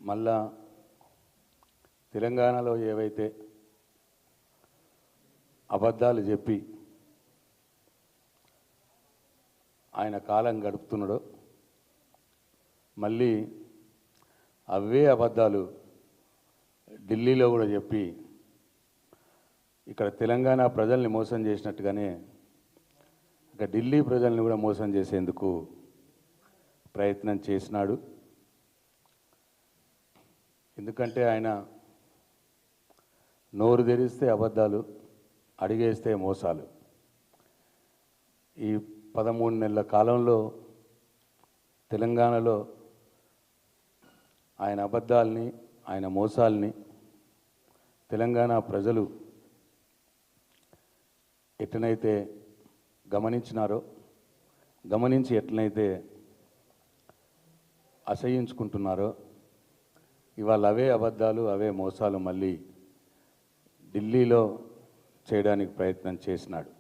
మళ్ళా తెలంగాణలో ఏవైతే అబద్ధాలు చెప్పి ఆయన కాలం గడుపుతున్నాడో మళ్ళీ అవే అబద్ధాలు ఢిల్లీలో కూడా చెప్పి ఇక్కడ తెలంగాణ ప్రజల్ని మోసం చేసినట్టుగానే ఇక ఢిల్లీ ప్రజల్ని కూడా మోసం చేసేందుకు ప్రయత్నం చేసినాడు. ఎందుకంటే ఆయన నోరు తెరిస్తే అబద్ధాలు, అడిగేస్తే మోసాలు. ఈ 13 నెలల కాలంలో తెలంగాణలో ఆయన అబద్ధాలని, ఆయన మోసాలని తెలంగాణ ప్రజలు ఎట్లనైతే గమనించినారో, గమనించి ఎట్లనైతే అసహ్యించుకుంటున్నారో, ఇవాళ అవే అబద్ధాలు, అవే మోసాలు మళ్ళీ ఢిల్లీలో చేయడానికి ప్రయత్నం చేసినాడు.